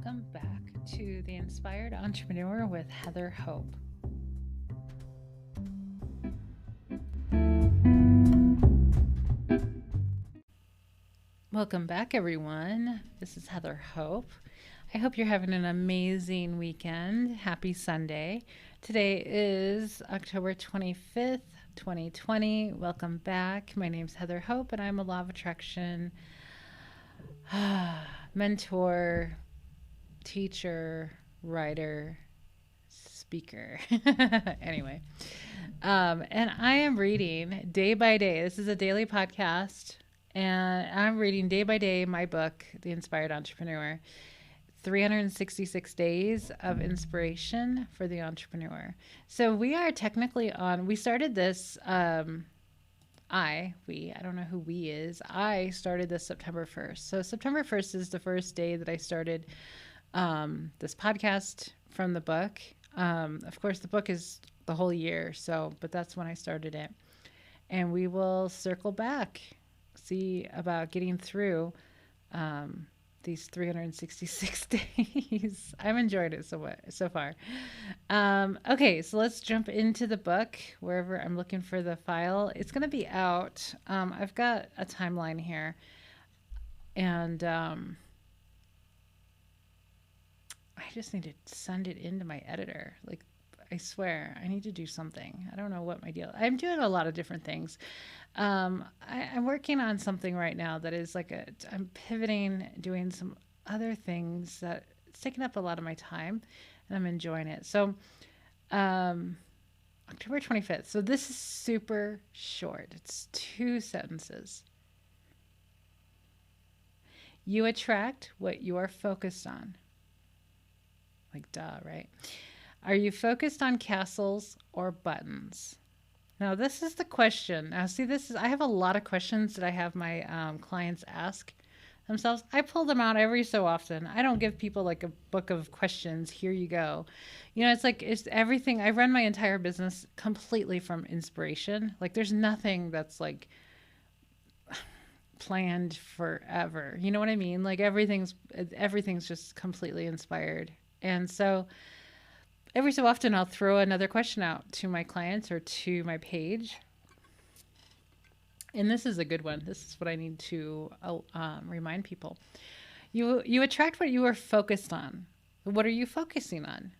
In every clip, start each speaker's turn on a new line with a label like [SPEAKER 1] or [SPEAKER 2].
[SPEAKER 1] Welcome back to The Inspired Entrepreneur with Heather Hope. Welcome back, everyone. This is Heather Hope. I hope you're having an amazing weekend. Happy Sunday. Today is October 25th, 2020. Welcome back. My name's Heather Hope, and I'm a Law of Attraction mentor, teacher, writer, speaker. Anyway, and I am reading day by day. This is a daily podcast, and I'm reading day by day my book, The Inspired Entrepreneur. 366 Days of Inspiration for the Entrepreneur. So we are technically on, we started this, I don't know who we is. I started this September 1st. So September 1st is the first day that I started this podcast from the book. Of course, the book is the whole year, but that's when I started it. And we will circle back, see about getting through these 366 days. I'm enjoying it so far. Okay, so let's jump into the book wherever I'm looking for the file. It's going to be out. I've got a timeline here, and I just need to send it into my editor. Like, I swear, I need to do something. I don't know what my deal. I'm doing a lot of different things. I'm working on something right now that is I'm pivoting, doing some other things that it's taking up a lot of my time, and I'm enjoying it. So, October 25th. So this is super short. It's 2 sentences. You attract what you are focused on. Like, duh, right? Are you focused on castles or buttons? Now, this is the question. Now, see, I have a lot of questions that I have my clients ask themselves. I pull them out every so often. I don't give people like a book of questions. Here you go. It's everything. I run my entire business completely from inspiration. Like, there's nothing that's like planned forever. You know what I mean? Like, everything's just completely inspired. And so every so often I'll throw another question out to my clients or to my page. And this is a good one. This is what I need to remind people. You attract what you are focused on. What are you focusing on?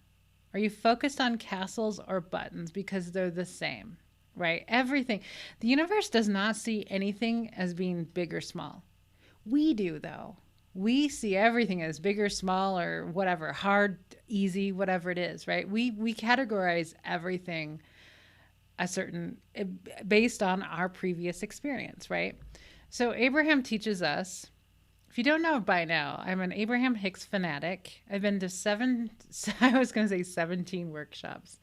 [SPEAKER 1] Are you focused on castles or buttons? Because they're the same, right? Everything. The universe does not see anything as being big or small. We do, though. We see everything as big or small or whatever, hard, easy, whatever it is, right? We categorize everything based on our previous experience, right? So Abraham teaches us, if you don't know by now, I'm an Abraham Hicks fanatic. I've been to 17 workshops.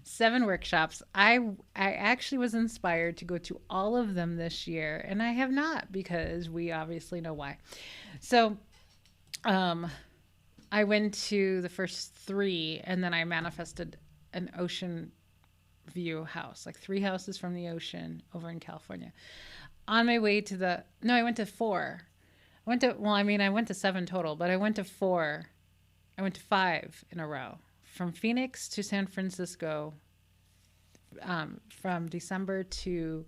[SPEAKER 1] 7 workshops. I actually was inspired to go to all of them this year, and I have not, because we obviously know why. So I went to the first 3, and then I manifested an ocean view house, like 3 houses from the ocean over in California. On my way to I went to 4. I went to 7 total, but I went to 4. I went to 5 in a row, from Phoenix to San Francisco, from December to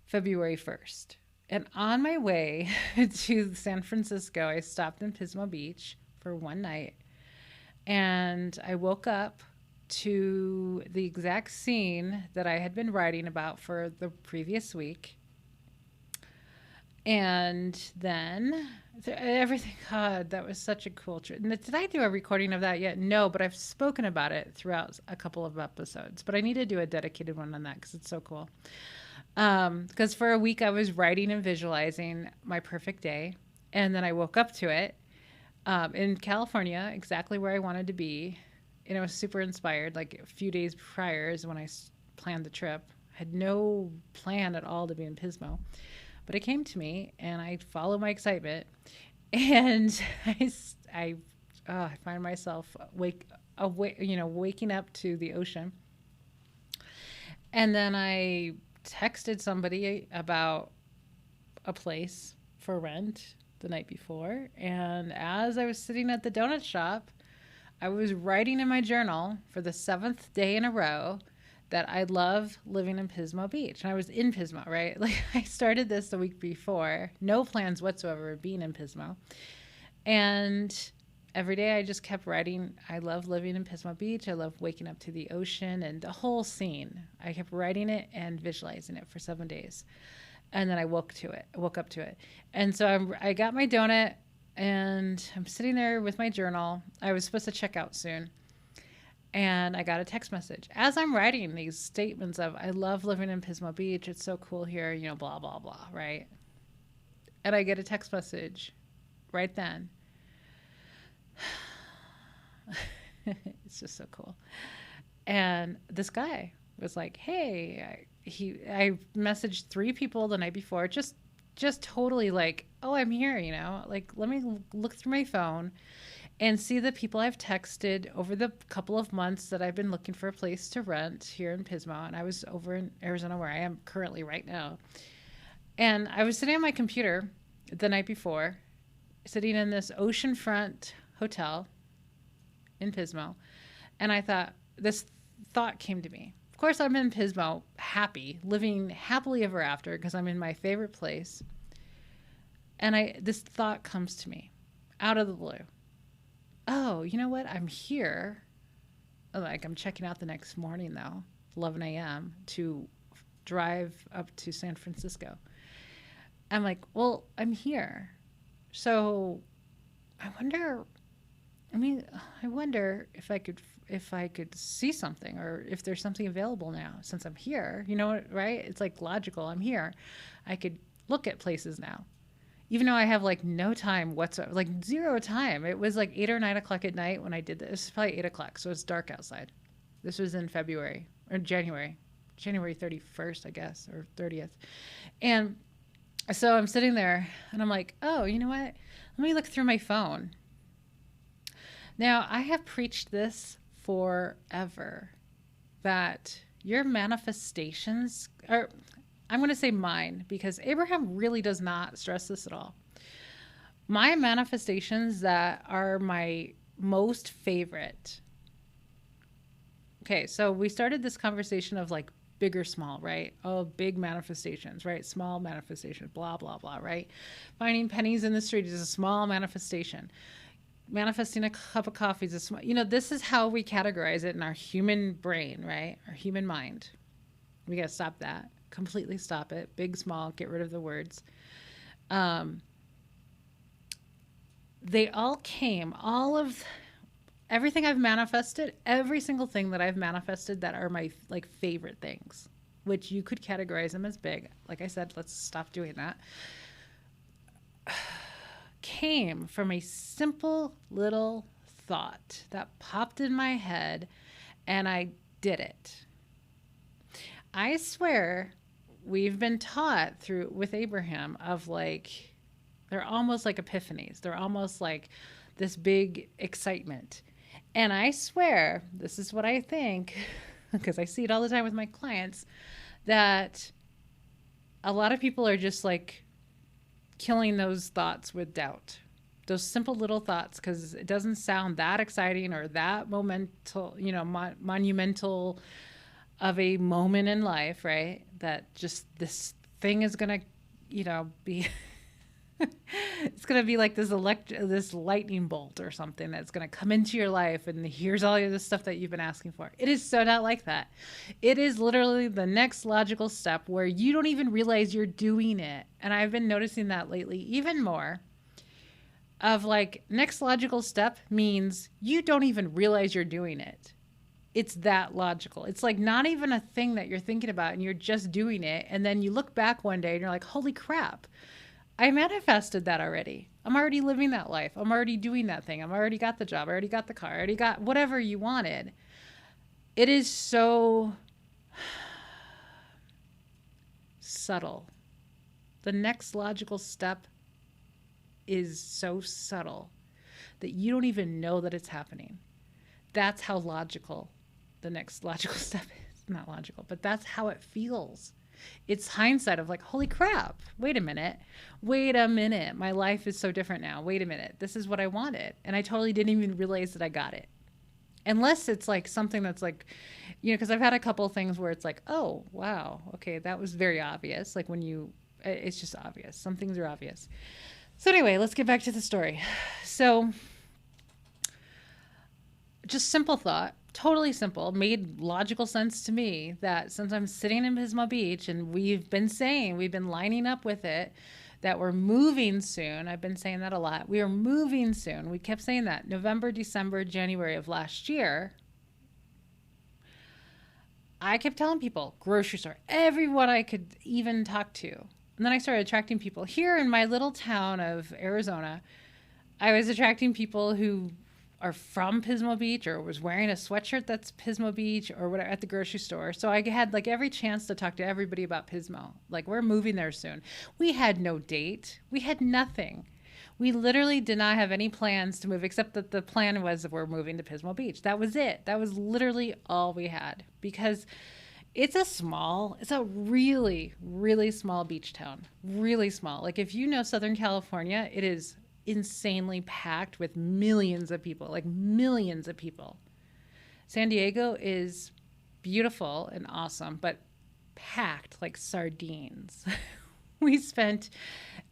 [SPEAKER 1] February 1st. And on my way to San Francisco, I stopped in Pismo Beach for one night, and I woke up to the exact scene that I had been writing about for the previous week. And then everything, God, that was such a cool trip. Did I do a recording of that yet? No, but I've spoken about it throughout a couple of episodes. But I need to do a dedicated one on that because it's so cool. Because for a week I was writing and visualizing my perfect day. And then I woke up to it in California, exactly where I wanted to be. And I was super inspired. Like, a few days prior is when I planned the trip. I had no plan at all to be in Pismo. But it came to me, and I followed my excitement. And I find myself waking up to the ocean. And then I texted somebody about a place for rent the night before. And as I was sitting at the donut shop, I was writing in my journal for the 7th day in a row that I love living in Pismo Beach. And I was in Pismo, right? Like I started this the week before, no plans whatsoever of being in Pismo. And every day I just kept writing, I love living in Pismo Beach. I love waking up to the ocean and the whole scene. I kept writing it and visualizing it for 7 days. And then I woke up to it. And so I got my donut and I'm sitting there with my journal. I was supposed to check out soon. And I got a text message as I'm writing these statements of, I love living in Pismo Beach. It's so cool here, you know, blah, blah, blah, right? And I get a text message right then. It's just so cool. And this guy was like, hey, I messaged 3 people the night before, just totally like, oh, I'm here, you know, like, let me look through my phone and see the people I've texted over the couple of months that I've been looking for a place to rent here in Pismo. And I was over in Arizona where I am currently right now. And I was sitting on my computer the night before, sitting in this oceanfront hotel in Pismo. And I thought, this thought came to me. Of course, I'm in Pismo, happy, living happily ever after because I'm in my favorite place. And this thought comes to me out of the blue. Oh, you know what? I'm here. Like, I'm checking out the next morning, though, 11 a.m. to drive up to San Francisco. I'm like, well, I'm here. So I wonder if I could see something or if there's something available now since I'm here. You know what, right? It's like logical. I'm here. I could look at places now. Even though I have like no time whatsoever, like 0 time. It was like 8 or 9 o'clock at night when I did this. It's probably 8 o'clock, so it's dark outside. This was in February or January 31st, I guess, or 30th. And so I'm sitting there and I'm like, oh, you know what? Let me look through my phone. Now, I have preached this forever, that your manifestations are, I'm going to say mine, because Abraham really does not stress this at all. My manifestations that are my most favorite. Okay, so we started this conversation of like big or small, right? Oh, big manifestations, right? Small manifestations, blah, blah, blah, right? Finding pennies in the street is a small manifestation. Manifesting a cup of coffee is a small, you know, this is how we categorize it in our human brain, right? Our human mind. We got to stop that. Completely stop it. Big, small, get rid of the words. They all came, everything I've manifested, every single thing that I've manifested that are my like favorite things, which you could categorize them as big. Like I said, let's stop doing that. Came from a simple little thought that popped in my head and I did it. I swear we've been taught with Abraham of like, they're almost like epiphanies. They're almost like this big excitement. And I swear, this is what I think, because I see it all the time with my clients, that a lot of people are just like killing those thoughts with doubt. Those simple little thoughts, because it doesn't sound that exciting or that monumental of a moment in life, right? That just this thing is going to, be... it's going to be like this lightning bolt or something that's going to come into your life and here's all of the stuff that you've been asking for. It is so not like that. It is literally the next logical step where you don't even realize you're doing it. And I've been noticing that lately even more, of like, next logical step means you don't even realize you're doing it. It's that logical. It's like not even a thing that you're thinking about and you're just doing it. And then you look back one day and you're like, holy crap, I manifested that already. I'm already living that life. I'm already doing that thing. I've already got the job. I already got the car. I already got whatever you wanted. It is so subtle. The next logical step is so subtle that you don't even know that it's happening. That's how logical the next logical step is. Not logical, but that's how it feels. It's hindsight of like, holy crap, wait a minute. Wait a minute. My life is so different now. Wait a minute. This is what I wanted. And I totally didn't even realize that I got it. Unless it's like something that's like, because I've had a couple things where it's like, oh, wow, okay, that was very obvious. Like when it's just obvious. Some things are obvious. So anyway, let's get back to the story. So just simple thought, totally simple, made logical sense to me that since I'm sitting in Pismo Beach and we've been lining up with it, that we're moving soon. I've been saying that a lot. We are moving soon. We kept saying that November, December, January of last year. I kept telling people, grocery store, everyone I could even talk to. And then I started attracting people. Here in my little town of Arizona, I was attracting people who are from Pismo Beach or was wearing a sweatshirt that's Pismo Beach or whatever at the grocery store. So I had like every chance to talk to everybody about Pismo. Like, we're moving there soon. We had no date. We had nothing. We literally did not have any plans to move, except that the plan was that we're moving to Pismo Beach. That was it. That was literally all we had, because it's a really, really small beach town. Really small. Like, if you know Southern California, it is insanely packed with millions of people, like millions of people. San Diego is beautiful and awesome, but packed like sardines. We spent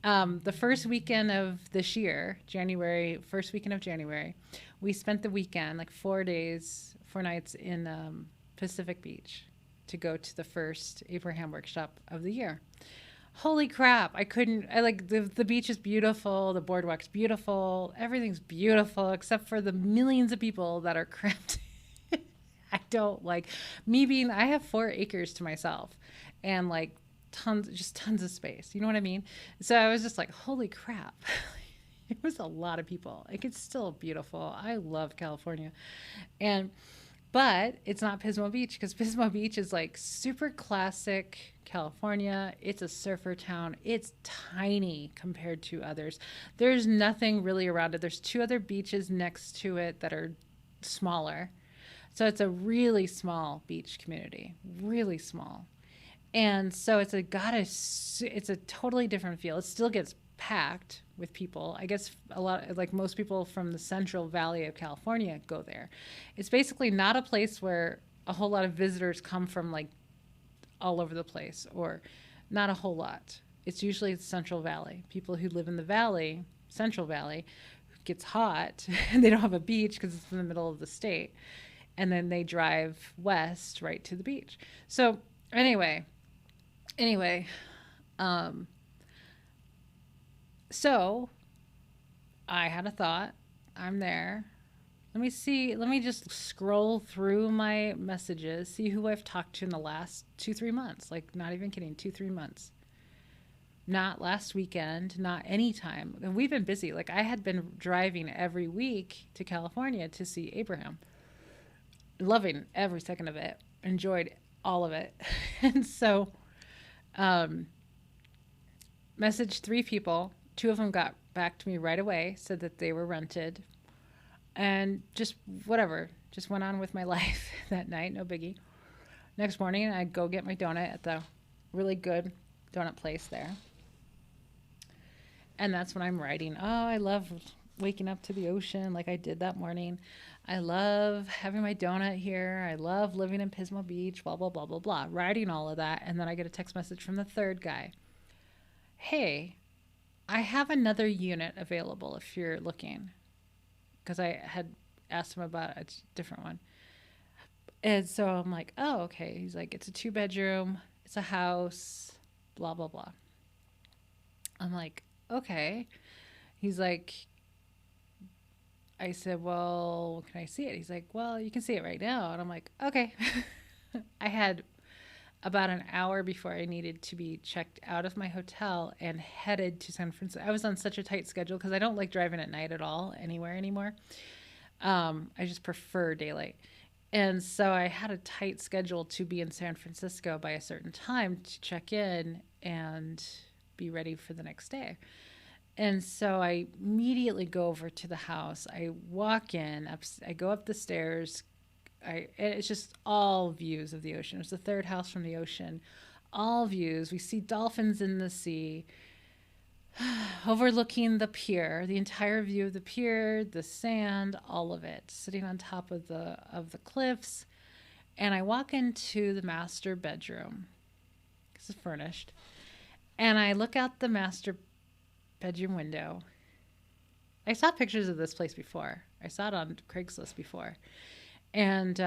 [SPEAKER 1] the first weekend of this year, first weekend of January, we spent the weekend, like 4 days, 4 nights in Pacific Beach to go to the first Abraham workshop of the year. Holy crap, I like the beach is beautiful, the boardwalk's beautiful, everything's beautiful except for the millions of people that are cramped. I don't like I have 4 acres to myself and like tons of space. You know what I mean? So I was just like, holy crap. It was a lot of people. Like, it's still beautiful. I love California. But it's not Pismo Beach, because Pismo Beach is like super classic California. It's a surfer town. It's tiny compared to others. There's nothing really around it. There's 2 other beaches next to it that are smaller. So it's a really small beach community, really small. And so it's a totally different feel. It still gets packed with people. I guess a lot, like most people from the Central Valley of California go there. It's basically not a place where a whole lot of visitors come from, like all over the place, or not a whole lot. It's usually the Central Valley. People who live in the valley, Central Valley, gets hot and they don't have a beach because it's in the middle of the state. And then they drive west right to the beach. So anyway, so I had a thought. I'm there. Let me just scroll through my messages, see who I've talked to in the last 2-3 months. Like, not even kidding, 2-3 months. Not last weekend, not any time. And we've been busy. Like, I had been driving every week to California to see Abraham. Loving every second of it. Enjoyed all of it. And so, messaged 3 people. 2 of them got back to me right away, said that they were rented. And just whatever, just went on with my life that night, no biggie. Next morning, I'd go get my donut at the really good donut place there. And that's when I'm writing, oh, I love waking up to the ocean like I did that morning. I love having my donut here. I love living in Pismo Beach, blah, blah, blah, blah, blah. Writing all of that. And then I get a text message from the 3rd guy. Hey, I have another unit available if you're looking. Because I had asked him about a different one. And so I'm like, oh, okay. He's like, it's a 2-bedroom. It's a house, blah, blah, blah. I'm like, okay. He's like, I said, well, can I see it? He's like, well, you can see it right now. And I'm like, okay. I had about an hour before I needed to be checked out of my hotel and headed to San Francisco. I was on such a tight schedule because I don't like driving at night at all anywhere anymore. I just prefer daylight. And so I had a tight schedule to be in San Francisco by a certain time to check in and be ready for the next day. And so I immediately go over to the house. I walk in, I go up the stairs. It's just all views of the ocean. It's the 3rd house from the ocean. all views. We see dolphins in the sea, overlooking the pier, the entire view of the pier, the sand, all of it, sitting on top of the cliffs. And I walk into the master bedroom. This is furnished. And I look out the master bedroom window. I saw pictures of this place before. I saw it on Craigslist before. And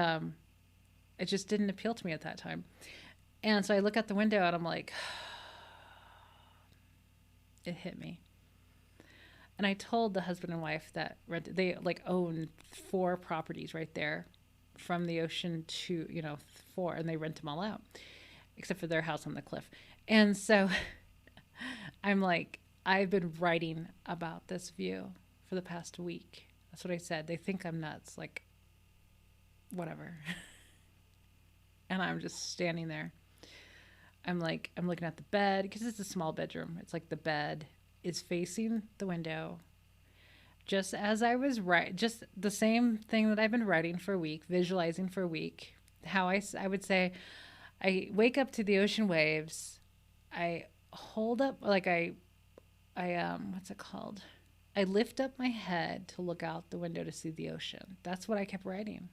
[SPEAKER 1] it just didn't appeal to me at that time. And so I look out the window and I'm like, it hit me. And I told the husband and wife that they like own 4 properties right there from the ocean to, 4, and they rent them all out, except for their house on the cliff. And so I'm like, I've been writing about this view for the past week. That's what I said. They think I'm nuts, like, whatever. And I'm just standing there. I'm looking at the bed because it's a small bedroom. It's like the bed is facing the window. Just as I was just the same thing that I've been writing for a week, visualizing for a week. How I would say, I wake up to the ocean waves. I hold up, like what's it called? I lift up my head to look out the window to see the ocean. That's what I kept writing.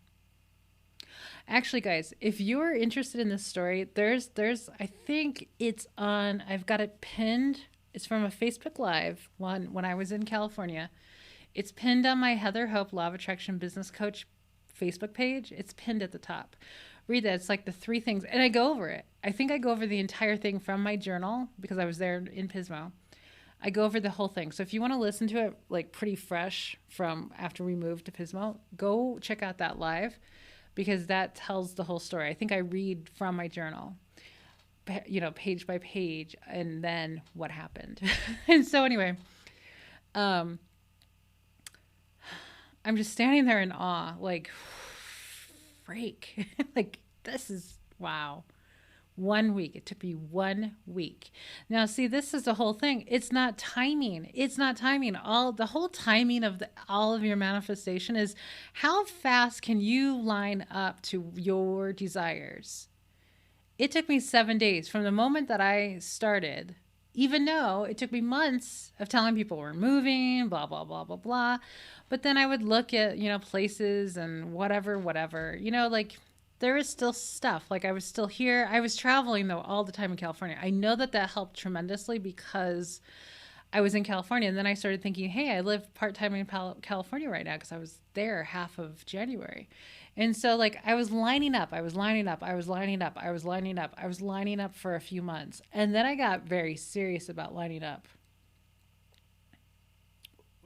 [SPEAKER 1] Actually, guys, if you're interested in this story, there's I think it's on, I've got it pinned. It's from a Facebook Live one when I was in California. It's pinned on my Heather Hope Law of Attraction Business Coach Facebook page. It's pinned at the top. Read that. It's like the 3 things. And I go over it. I think I go over the entire thing from my journal because I was there in Pismo. I go over the whole thing. So if you want to listen to it like pretty fresh from after we moved to Pismo, go check out that live because that tells the whole story. I think I read from my journal, page by page, and then what happened. And so anyway, I'm just standing there in awe, like, freak. Like, this is, wow. 1 week. It took me 1 week. Now, see, this is the whole thing. It's not timing. It's not timing. The whole timing of all of your manifestation is how fast can you line up to your desires? It took me 7 days from the moment that I started, even though it took me months of telling people we're moving, blah, blah, blah, blah, blah. But then I would look at, places and whatever, like there is still stuff. Like I was still here. I was traveling though all the time in California. I know that helped tremendously because I was in California. And then I started thinking, hey, I live part-time in California right now because I was there half of January. And so like I was lining up for a few months. And then I got very serious about lining up.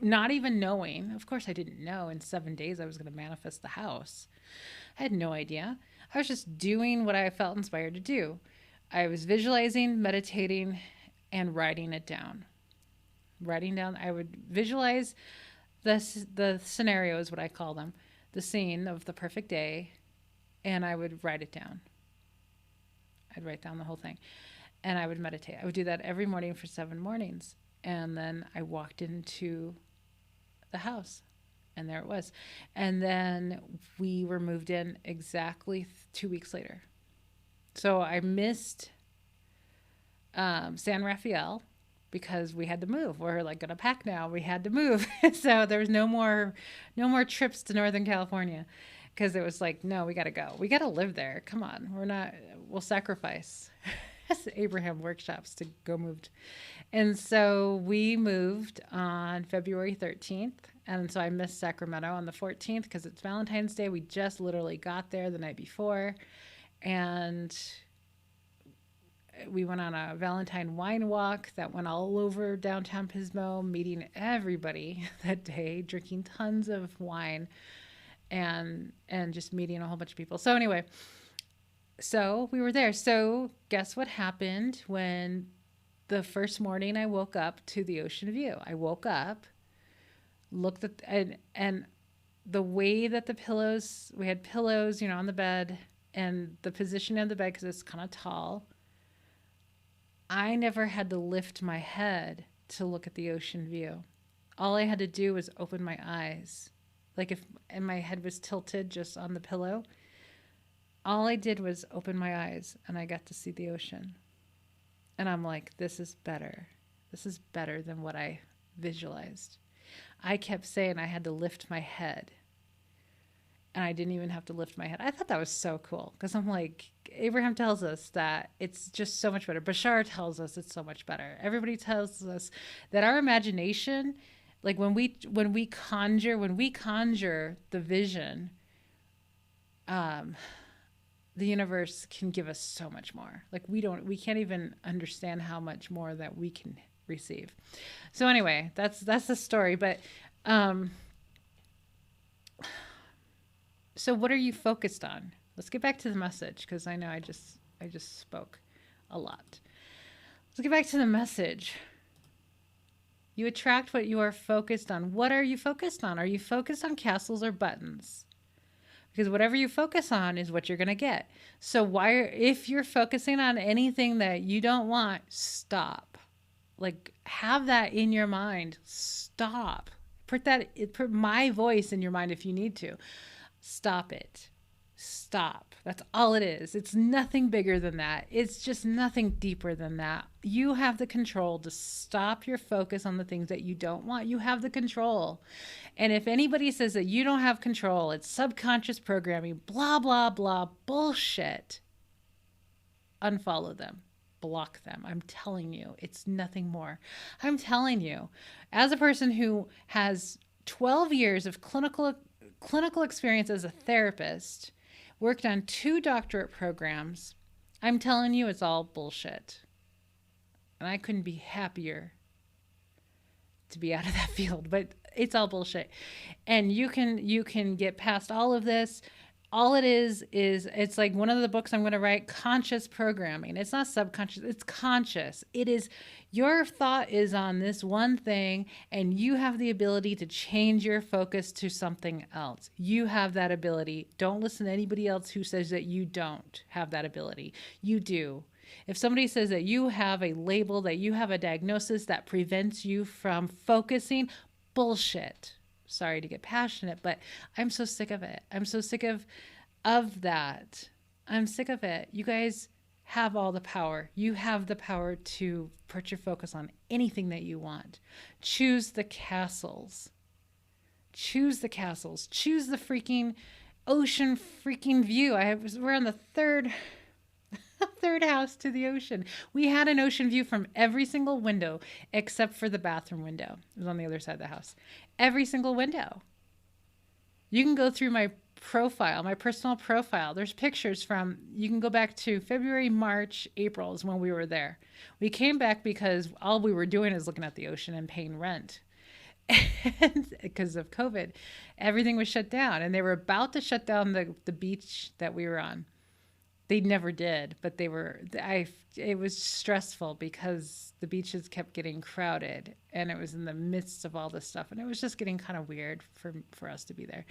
[SPEAKER 1] Not even knowing, of course I didn't know in 7 days I was going to manifest the house. I had no idea. I was just doing what I felt inspired to do. I was visualizing, meditating, and writing it down. I would visualize the scenarios, what I call them, the scene of the perfect day, and I would write it down. I'd write down the whole thing, and I would meditate. I would do that every morning for 7 mornings, and then I walked into the house, and there it was. And then we were moved in exactly 2 weeks later. So I missed San Rafael because we had to move. We're like gonna pack now. We had to move. So there was no more trips to Northern California because it was like, no, we got to go. We got to live there. Come on. We'll sacrifice Abraham Workshops to go moved. And so we moved on February 13th. And so I missed Sacramento on the 14th because it's Valentine's Day. We just literally got there the night before. And we went on a Valentine wine walk that went all over downtown Pismo, meeting everybody that day, drinking tons of wine and just meeting a whole bunch of people. So anyway, so we were there. So guess what happened when the first morning I woke up to the ocean view? I woke up, looked at, and the way that we had pillows, on the bed, and the position of the bed, because it's kind of tall, I never had to lift my head to look at the ocean view. All I had to do was open my eyes. Like and my head was tilted just on the pillow. All I did was open my eyes and I got to see the ocean. And I'm like, this is better. This is better than what I visualized. I kept saying I had to lift my head, and I didn't even have to lift my head. I thought that was so cool because I'm like, Abraham tells us that it's just so much better. Bashar tells us it's so much better. Everybody tells us that our imagination, like when we conjure the vision, um, the universe can give us so much more. Like we can't even understand how much more that we can receive. So anyway, that's the story. But um, so what are you focused on? Let's get back to the message because I know I just spoke a lot. Let's get back to the message. You attract what you are focused on. What are you focused on? Are you focused on castles or buttons? Because whatever you focus on is what you're going to get. So if you're focusing on anything that you don't want, stop. Like, have that in your mind. Stop. Put my voice in your mind if you need to. Stop it. Stop. That's all it is. It's nothing bigger than that. It's just nothing deeper than that. You have the control to stop your focus on the things that you don't want. You have the control. And if anybody says that you don't have control, it's subconscious programming, blah, blah, blah, bullshit, unfollow them. Block them. I'm telling you, it's nothing more. I'm telling you, as a person who has 12 years of clinical experience as a therapist, worked on 2 doctorate programs, I'm telling you it's all bullshit. And I couldn't be happier to be out of that field, but it's all bullshit. And you can get past all of this. All it is it's like one of the books I'm going to write, conscious programming. It's not subconscious, it's conscious. It is your thought is on this one thing, and you have the ability to change your focus to something else. You have that ability. Don't listen to anybody else who says that you don't have that ability. You do. If somebody says that you have a label, that you have a diagnosis that prevents you from focusing, bullshit. Sorry to get passionate, but I'm so sick of it. I'm so sick of that. I'm sick of it. You guys have all the power. You have the power to put your focus on anything that you want. Choose the castles. Choose the castles. Choose the freaking ocean freaking view. We're on the third house to the ocean. We had an ocean view from every single window except for the bathroom window. It was on the other side of the house. Every single window. You can go through my profile, my personal profile. There's pictures from, you can go back to February, March, April is when we were there. We came back because all we were doing is looking at the ocean and paying rent. And because of COVID, everything was shut down, and they were about to shut down the beach that we were on. They never did, but it was stressful because the beaches kept getting crowded, and it was in the midst of all this stuff, and it was just getting kind of weird for us to be there.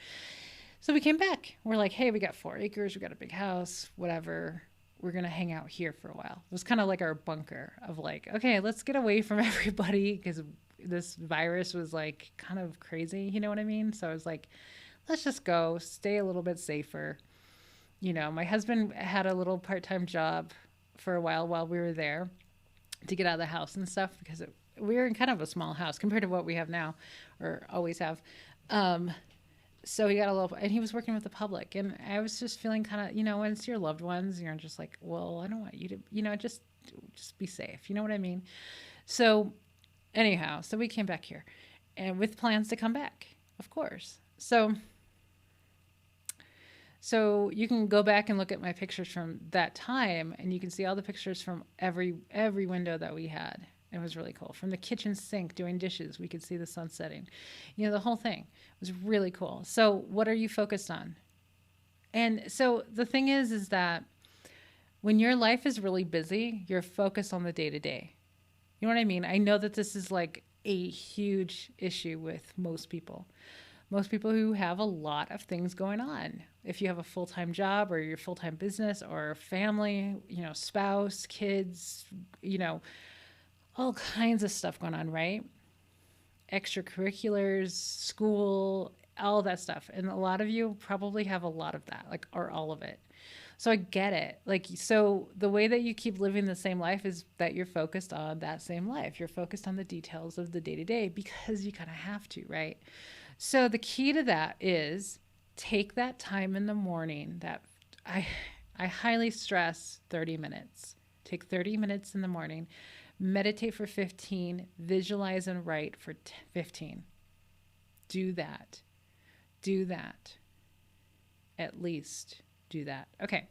[SPEAKER 1] So we came back. We're like, hey, we got 4 acres, we got a big house, whatever. We're going to hang out here for a while. It was kind of like our bunker of like, okay, let's get away from everybody because this virus was like kind of crazy, you know what I mean? So I was like, let's just go, stay a little bit safer. You know, my husband had a little part-time job for a while we were there to get out of the house and stuff because we were in kind of a small house compared to what we have now or always have. So he got a little, and he was working with the public, and I was just feeling kind of, you know, when it's your loved ones, you're just like, well, I don't want you to, you know, just be safe. You know what I mean? So anyhow, so we came back here and with plans to come back, of course. So you can go back and look at my pictures from that time, and you can see all the pictures from every window that we had. It was really cool. From the kitchen sink doing dishes, we could see the sun setting. You know, the whole thing was really cool. So what are you focused on? And so the thing is that when your life is really busy, you're focused on the day-to-day. You know what I mean? I know that this is like a huge issue with most people. Most people who have a lot of things going on. If you have a full-time job or your full-time business or family, you know, spouse, kids, you know, all kinds of stuff going on, right? Extracurriculars, school, all that stuff. And a lot of you probably have a lot of that, like, or all of it. So I get it. Like, so the way that you keep living the same life is that you're focused on that same life. You're focused on the details of the day to day because you kind of have to, right? So the key to that is take that time in the morning that I I highly stress 30 minutes. Take 30 minutes in the morning, meditate for 15, visualize and write for 15. Do that. Do that. At least do that. Okay.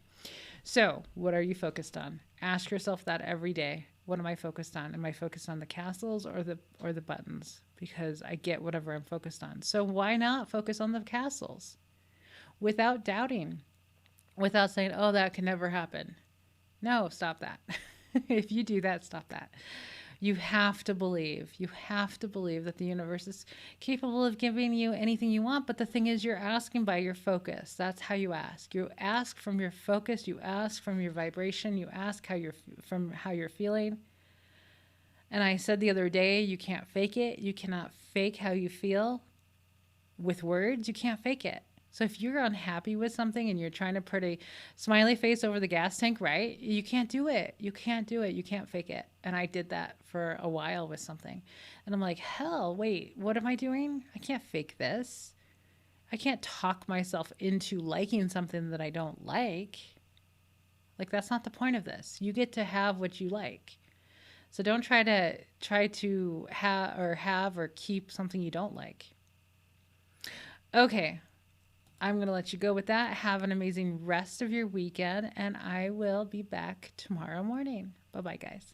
[SPEAKER 1] So, what are you focused on? Ask yourself that every day. What am I focused on? Am I focused on the castles or the buttons? Because I get whatever I'm focused on. So why not focus on the castles without doubting, without saying, "Oh, that can never happen." No, stop that. If you do that, stop that. You have to believe. You have to believe that the universe is capable of giving you anything you want. But the thing is, you're asking by your focus. That's how you ask. You ask from your focus. You ask from your vibration. You ask from how you're feeling. And I said the other day, you can't fake it. You cannot fake how you feel with words. You can't fake it. So if you're unhappy with something and you're trying to put a smiley face over the gas tank, right? You can't do it. You can't do it. You can't fake it. And I did that for a while with something. And I'm like, hell, wait, what am I doing? I can't fake this. I can't talk myself into liking something that I don't like. Like, that's not the point of this. You get to have what you like. So don't try to have or keep something you don't like. Okay, I'm going to let you go with that. Have an amazing rest of your weekend, and I will be back tomorrow morning. Bye bye, guys.